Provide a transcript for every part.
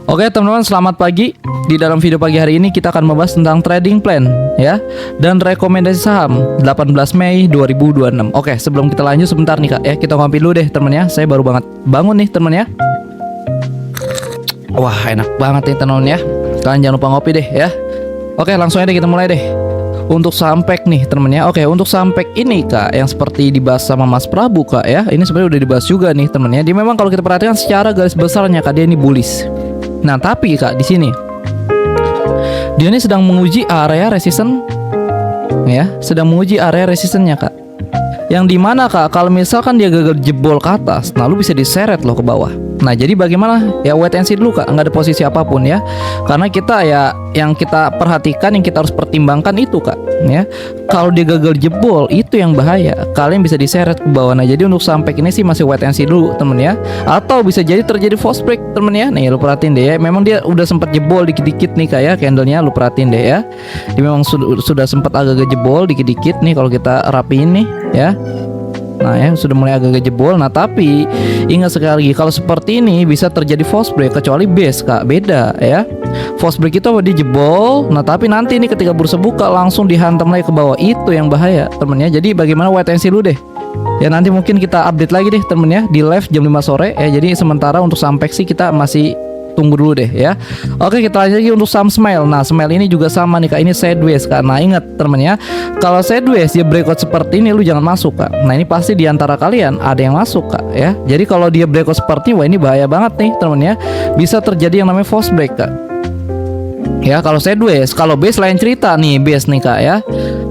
Oke teman-teman, selamat pagi. Di dalam video pagi hari ini kita akan membahas tentang trading plan ya, dan rekomendasi saham 18 Mei 2026. Oke, sebelum kita lanjut sebentar nih Kak ya, kita ngopi dulu deh teman ya. Saya baru banget bangun nih teman ya. Wah, enak banget nih teman ya. Kalian jangan lupa ngopi deh ya. Oke, langsung aja kita mulai deh. Untuk saham PEK nih teman ya. Oke, untuk saham PEK ini Kak yang seperti dibahas sama Mas Prabu Kak ya. Ini sebenarnya udah dibahas juga nih teman ya. Dia memang kalau kita perhatikan secara garis besarnya Kak, dia ini bullish. Nah, tapi Kak di sini dia ini sedang menguji area resisten ya, sedang menguji area resistennya Kak. Yang dimana Kak, kalau misalkan dia gagal jebol ke atas, nah lu bisa diseret loh ke bawah. Nah jadi bagaimana? Ya wait and see dulu Kak, nggak ada posisi apapun ya. Karena kita ya yang kita perhatikan, yang kita harus pertimbangkan itu Kak ya. Kalau dia gagal jebol, itu yang bahaya. Kalian bisa diseret ke bawah. Nah jadi untuk sampai ini sih masih wait and see dulu temen ya. Atau bisa jadi terjadi false break temen ya. Nih lu perhatiin deh ya, memang dia udah sempat jebol dikit-dikit nih Kak ya, candlenya lu perhatiin deh ya. Dia memang sudah sempat agak-agak jebol dikit-dikit nih kalau kita rapiin nih ya. Nah ya, sudah mulai agak-agak jebol. Nah tapi ingat sekali lagi, kalau seperti ini bisa terjadi false break, kecuali base Kak, beda ya. False break itu apa? Dia jebol. Nah tapi nanti ini ketika bursa buka langsung dihantam lagi ke bawah, itu yang bahaya temennya. Jadi bagaimana, wait and see dulu deh ya. Nanti mungkin kita update lagi deh temen ya, di live jam 5 sore ya. Jadi sementara untuk sampai sih kita masih tunggu dulu deh ya. Oke, kita lanjut lagi untuk saham Smile. Nah Smile ini juga sama nih Kak, ini sideways Kak. Nah ingat temen ya, kalau sideways dia breakout seperti ini, lu jangan masuk Kak. Nah ini pasti diantara kalian ada yang masuk Kak ya. Jadi kalau dia breakout seperti ini, wah ini bahaya banget nih temen ya. Bisa terjadi yang namanya false break Kak ya. Kalau sideways, kalau base lain cerita nih, base nih Kak ya.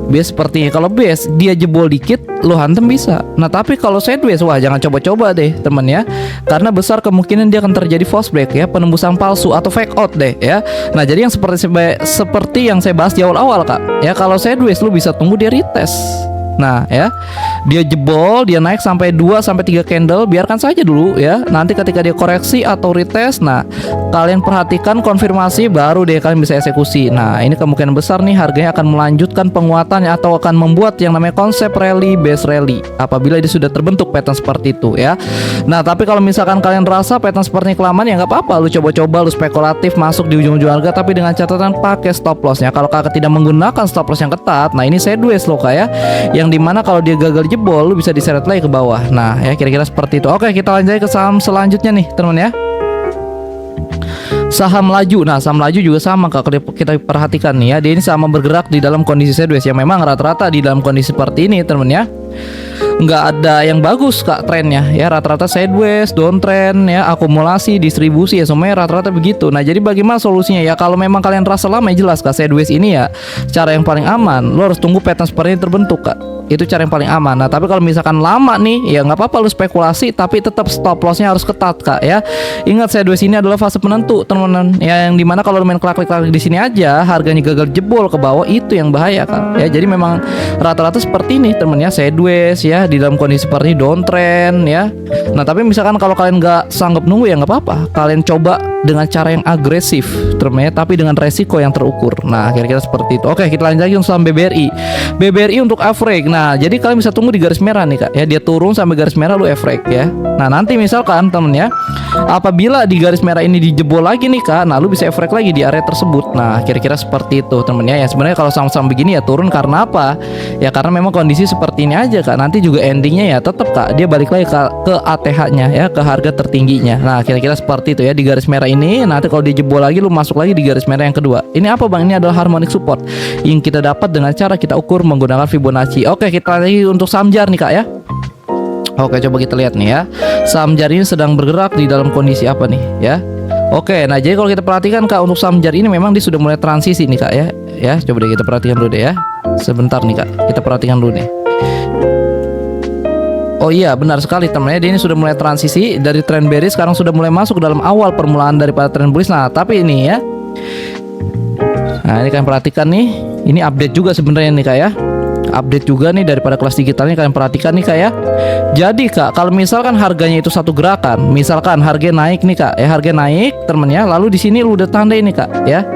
Base seperti ini, kalau base dia jebol dikit lu hantem bisa. Nah tapi kalau sideways, wah jangan coba-coba deh temen ya, karena besar kemungkinan dia akan terjadi false break ya, penembusan palsu atau fake out deh ya. Nah jadi yang seperti yang saya bahas di awal-awal Kak ya, kalau sideways lu bisa tunggu dia retest. Nah ya, dia jebol, dia naik sampai 2-3 candle, biarkan saja dulu ya. Nanti ketika dia koreksi atau retest, nah kalian perhatikan konfirmasi, baru deh kalian bisa eksekusi. Nah ini kemungkinan besar nih harganya akan melanjutkan penguatannya atau akan membuat yang namanya konsep rally base rally apabila dia sudah terbentuk pattern seperti itu ya. Nah tapi kalau misalkan kalian rasa pattern seperti ini kelamaan, ya nggak apa-apa, lu coba-coba, lu spekulatif masuk di ujung-ujung harga, tapi dengan catatan pakai stop lossnya. Kalau kakak tidak menggunakan stop loss yang ketat, nah ini sideways loh Kak ya, yang dimana kalau dia gagal jebol lu bisa diseret lagi ke bawah. Nah ya kira-kira seperti itu. Oke, kita lanjut ke saham selanjutnya nih teman ya, saham Laju. Nah saham Laju juga sama Kak, kalau kita perhatikan nih ya, dia ini sama bergerak di dalam kondisi sideways yang memang rata-rata di dalam kondisi seperti ini teman ya. Nggak ada yang bagus Kak trennya ya, rata-rata sideways, downtrend ya, akumulasi, distribusi ya, semuanya rata-rata begitu. Nah jadi bagaimana solusinya ya? Kalau memang kalian rasa lama, ya jelas Kak, sideways ini ya cara yang paling aman, lo harus tunggu pattern seperti ini terbentuk Kak, itu cara yang paling aman. Nah tapi kalau misalkan lama nih, ya nggak apa-apa lu spekulasi, tapi tetap stop lossnya harus ketat Kak ya. Ingat, sideways ini adalah fase penentu teman-teman ya, yang dimana kalau lu main klik-klik di sini aja, harganya gagal jebol ke bawah, itu yang bahaya Kak ya. Jadi memang rata-rata seperti ini teman ya, sideways ya, di dalam kondisi seperti ini, downtrend ya. Nah tapi misalkan kalau kalian nggak sanggup nunggu, ya nggak apa-apa, kalian coba dengan cara yang agresif teman ya, tapi dengan resiko yang terukur. Nah kira-kira seperti itu. Oke, kita lanjut lagi untuk saham BBRI. BBRI untuk average. Nah jadi kalian bisa tunggu di garis merah nih Kak ya, dia turun sampai garis merah, lu average ya. Nah nanti misalkan temen ya, apabila di garis merah ini dijebol lagi nih Kak, nah lu bisa average lagi di area tersebut. Nah kira-kira seperti itu temen ya. Sebenarnya kalau saham-saham begini ya turun karena apa ya, karena memang kondisi seperti ini aja Kak. Nanti juga endingnya ya tetap Kak, dia balik lagi ke ATH-nya ya, ke harga tertingginya. Nah kira-kira seperti itu ya, di garis merah ini. Nanti kalau dia jebol lagi, lu masuk lagi di garis merah yang kedua. Ini apa Bang? Ini adalah harmonic support yang kita dapat dengan cara kita ukur menggunakan Fibonacci. Oke, kita lagi untuk saham JAR nih Kak ya. Oke, coba kita lihat nih ya, saham JAR ini sedang bergerak di dalam kondisi apa nih ya. Oke, nah jadi kalau kita perhatikan Kak, untuk saham JAR ini memang dia sudah mulai transisi nih Kak ya. Ya, coba deh kita perhatikan dulu deh ya. Sebentar nih Kak, kita perhatikan dulu nih. Oh iya, benar sekali teman-teman, dia ini sudah mulai transisi dari trend bearish, sekarang sudah mulai masuk dalam awal permulaan daripada trend bullish. Nah tapi ini ya, nah ini kalian perhatikan nih, ini update juga sebenarnya nih Kak ya, update juga nih daripada kelas digitalnya, kalian perhatikan nih Kak ya. Jadi Kak, kalau misalkan harganya itu satu gerakan, misalkan harga naik nih Kak ya, harga naik temen ya, lalu di sini lu udah tanda ini Kak ya.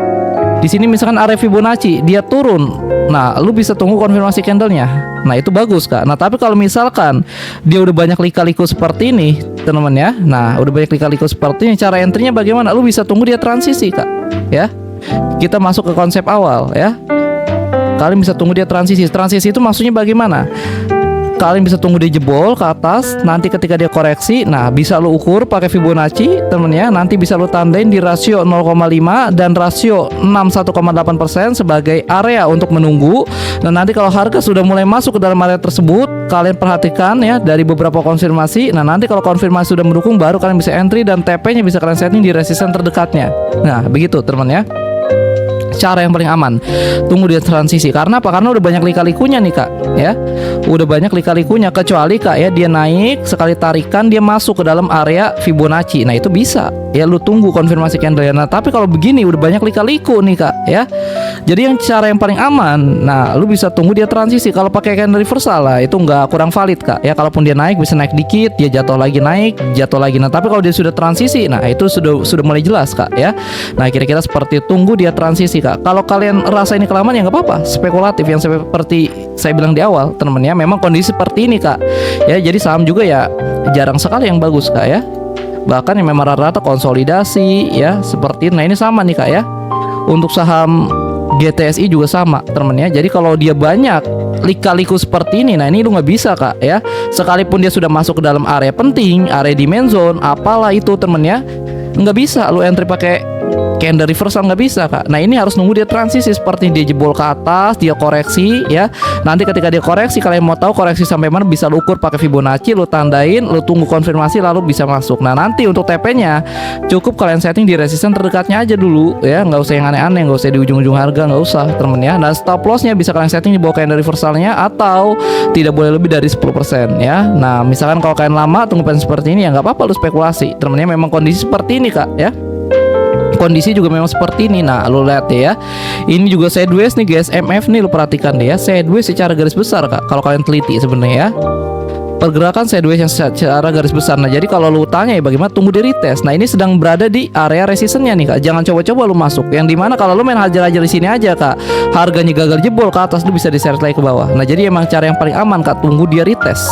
Di sini misalkan area Fibonacci dia turun, nah lu bisa tunggu konfirmasi candlenya. Nah itu bagus kak. Nah tapi kalau misalkan dia udah banyak lika-liku seperti ini teman-teman ya, nah udah banyak lika-liku seperti ini, cara entry-nya bagaimana? Lu bisa tunggu dia transisi kak ya. Kita masuk ke konsep awal ya. Kalian bisa tunggu dia transisi. Transisi itu maksudnya bagaimana? Kalian bisa tunggu dia jebol ke atas. Nanti ketika dia koreksi, nah bisa lu ukur pakai Fibonacci temen ya. Nanti bisa lu tandain di rasio 0,5 dan rasio 61,8% sebagai area untuk menunggu. Dan nanti kalau harga sudah mulai masuk ke dalam area tersebut, kalian perhatikan ya dari beberapa konfirmasi. Nah nanti kalau konfirmasi sudah mendukung, baru kalian bisa entry dan TP nya bisa kalian setting di resisten terdekatnya. Nah begitu teman ya, cara yang paling aman. Tunggu dia transisi. Karena apa? Karena udah banyak lika-likunya nih kak ya. Udah banyak lika-likunya. Kecuali kak ya, dia naik sekali tarikan dia masuk ke dalam area Fibonacci. Nah itu bisa ya, lu tunggu konfirmasi candle ya. Nah tapi kalau begini udah banyak lika-liku nih kak ya. Jadi yang cara yang paling aman, nah lu bisa tunggu dia transisi. Kalau pakai candle reversal lah itu nggak, kurang valid kak ya. Kalaupun dia naik bisa naik dikit, dia jatuh lagi naik, jatuh lagi. Nah tapi kalau dia sudah transisi, nah itu sudah mulai jelas kak ya. Nah kira-kira seperti tunggu dia transisi kak. Kalau kalian rasa ini kelamaan ya nggak apa-apa, spekulatif yang seperti saya bilang di awal teman-teman ya. Memang kondisi seperti ini kak ya. Jadi saham juga ya jarang sekali yang bagus kak ya. Bahkan yang memang rata-rata konsolidasi ya seperti. Nah ini sama nih kak ya. Untuk saham GTSI juga sama teman-teman ya. Jadi kalau dia banyak lika-liku seperti ini, nah ini lu nggak bisa kak ya. Sekalipun dia sudah masuk ke dalam area penting, area demand zone, apalah itu temen ya, nggak bisa lu entry pakai candle reversal, nggak bisa kak. Nah ini harus nunggu dia transisi seperti dia jebol ke atas, dia koreksi ya. Nanti ketika dia koreksi, kalian mau tahu koreksi sampai mana, bisa lu ukur pakai Fibonacci, lu tandain, lu tunggu konfirmasi lalu bisa masuk. Nah nanti untuk TP-nya cukup kalian setting di resisten terdekatnya aja dulu ya, nggak usah yang aneh-aneh, nggak usah di ujung-ujung harga, nggak usah temen ya. Dan stop loss-nya bisa kalian setting di bawah candle reversalnya atau tidak boleh lebih dari 10% ya. Nah misalkan kalau kalian lama tunggu pen seperti ini ya nggak apa-apa, lu spekulasi temennya. Memang kondisi seperti ini kak ya. Kondisi juga memang seperti ini. Nah lu lihat ya, ini juga sideways nih guys, MF nih, lu perhatikan deh ya, sideways secara garis besar kak. Kalau kalian teliti sebenarnya ya, pergerakan sideways yang secara garis besar. Nah jadi kalau lu tanya ya bagaimana, tunggu di retest. Nah ini sedang berada di area resistennya nih kak. Jangan coba-coba lu masuk. Yang dimana kalau lu main hajar-hajar di sini aja kak, harganya gagal jebol ke atas, lu bisa diseret lagi ke bawah. Nah jadi emang cara yang paling aman kak, tunggu dia retest.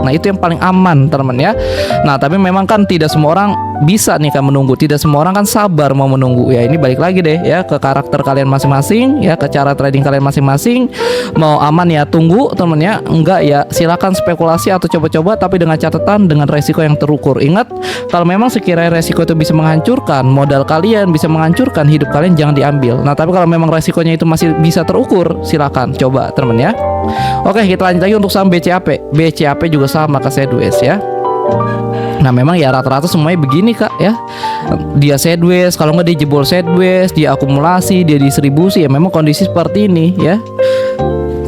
Nah itu yang paling aman teman ya. Nah tapi memang kan tidak semua orang bisa nih kan menunggu, tidak semua orang kan sabar mau menunggu ya. Ini balik lagi deh ya ke karakter kalian masing-masing ya, ke cara trading kalian masing-masing. Mau aman ya tunggu temen ya, enggak ya silakan spekulasi atau coba-coba, tapi dengan catatan dengan resiko yang terukur. Ingat, kalau memang sekiranya resiko itu bisa menghancurkan modal kalian, bisa menghancurkan hidup kalian, jangan diambil. Nah tapi kalau memang resikonya itu masih bisa terukur, silakan coba temen ya. Oke kita lanjut lagi untuk saham BCAP. BCAP juga sama ke sideways ya. Nah memang ya rata-rata semuanya begini kak ya. Dia sideways, kalau nggak dia jebol sideways, dia akumulasi, dia distribusi ya. Memang kondisi seperti ini ya,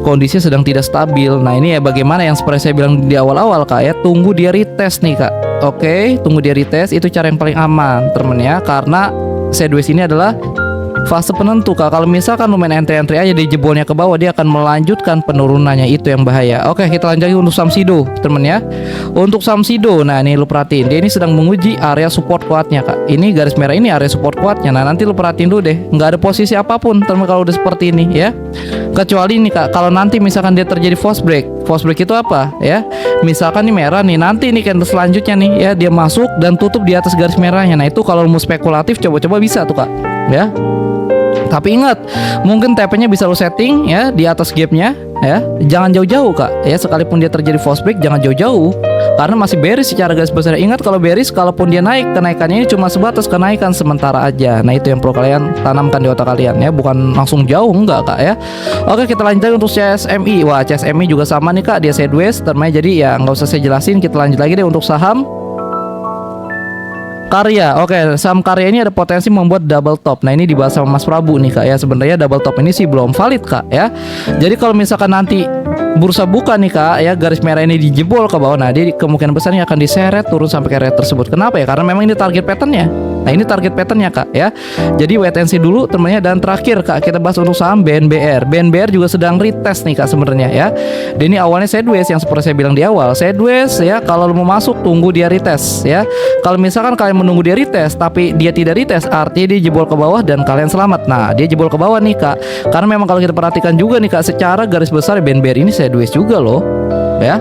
kondisi sedang tidak stabil. Nah ini ya bagaimana yang seperti saya bilang di awal-awal kak ya, tunggu dia retest nih kak. Oke, tunggu dia retest, itu cara yang paling aman temen ya. Karena sideways ini adalah fase penentu kak. Kalau misalkan lu main entry-entry aja di jebolnya ke bawah, dia akan melanjutkan penurunannya, itu yang bahaya. Oke kita lanjut lagi untuk saham Sido temen ya. Untuk saham Sido, nah ini lu perhatiin, dia ini sedang menguji area support kuatnya kak. Ini garis merah ini area support kuatnya. Nah nanti lu perhatiin dulu deh, nggak ada posisi apapun temen kalau udah seperti ini ya. Kecuali nih kak, kalau nanti misalkan dia terjadi false break. False break itu apa ya? Misalkan nih merah nih, nanti nih candle selanjutnya nih ya, dia masuk dan tutup di atas garis merahnya. Nah itu kalau mau spekulatif coba-coba bisa tuh kak ya. Tapi ingat, mungkin TP-nya bisa lo setting ya di atas gap-nya ya. Jangan jauh-jauh kak ya, sekalipun dia terjadi false break jangan jauh-jauh, karena masih bearish secara garis besar. Ingat kalau bearish, kalaupun dia naik, kenaikannya ini cuma sebatas kenaikan sementara aja. Nah itu yang perlu kalian tanamkan di otak kalian ya, bukan langsung jauh, enggak kak ya. Oke kita lanjut lagi untuk CSMI. Wah CSMI juga sama nih kak, dia sideways termanya, jadi ya nggak usah saya jelasin. Kita lanjut lagi deh untuk saham Karya. Oke, saham Karya ini ada potensi membuat double top. Nah ini dibahas sama Mas Prabu nih kak ya. Sebenarnya double top ini sih belum valid kak ya. Jadi kalau misalkan nanti bursa buka nih kak ya, garis merah ini dijebol ke bawah, nah dia kemungkinan besarnya akan diseret turun sampai ke area tersebut. Kenapa ya? Karena memang ini target patternnya Nah ini target patternnya kak ya. Jadi wait and see dulu temennya. Dan terakhir kak, kita bahas untuk saham BNBR. BNBR juga sedang retest nih kak sebenarnya ya. Dan ini awalnya sideways yang seperti saya bilang di awal. Sideways ya, kalau mau masuk tunggu dia retest ya. Kalau misalkan kalian menunggu dia retest tapi dia tidak retest, artinya dia jebol ke bawah dan kalian selamat. Nah dia jebol ke bawah nih kak, karena memang kalau kita perhatikan juga nih kak, secara garis besar BNBR ini sideways juga loh ya.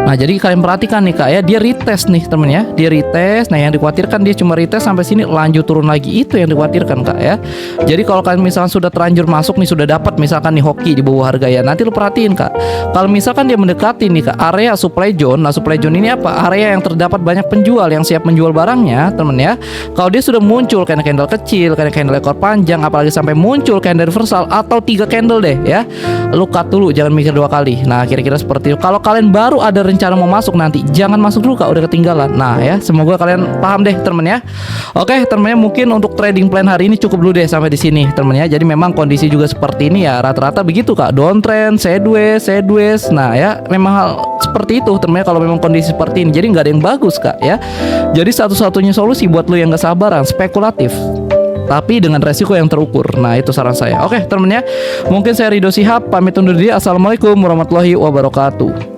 Nah jadi kalian perhatikan nih kak ya, dia retest nih temen ya, dia retest. Nah yang dikhawatirkan dia cuma retest sampai sini lanjut turun lagi, itu yang dikhawatirkan kak ya. Jadi kalau kalian misalkan sudah terlanjur masuk nih, sudah dapat misalkan nih hoki di bawah harga ya, nanti lu perhatiin kak, kalau misalkan dia mendekati nih kak area supply zone. Nah supply zone ini apa? Area yang terdapat banyak penjual yang siap menjual barangnya temen ya. Kalau dia sudah muncul candle kecil, candle ekor panjang, apalagi sampai muncul candle reversal atau 3 candle deh ya, lu cut dulu, jangan mikir 2 kali. Nah kira-kira seperti itu. Kalau kalian baru ada rencana mau masuk, nanti jangan masuk dulu kak, udah ketinggalan. Nah ya, semoga kalian paham deh temen ya. Oke temennya, mungkin untuk trading plan hari ini cukup dulu deh sampai di sini temen ya. Jadi memang kondisi juga seperti ini ya, rata-rata begitu kak, downtrend, sideways. Nah ya, memang hal seperti itu temennya kalau memang kondisi seperti ini. Jadi nggak ada yang bagus kak ya. Jadi satu-satunya solusi buat lu yang nggak sabaran, spekulatif tapi dengan resiko yang terukur. Nah itu saran saya. Oke temennya, mungkin saya Rido Shihab pamit undur diri. Assalamualaikum warahmatullahi wabarakatuh.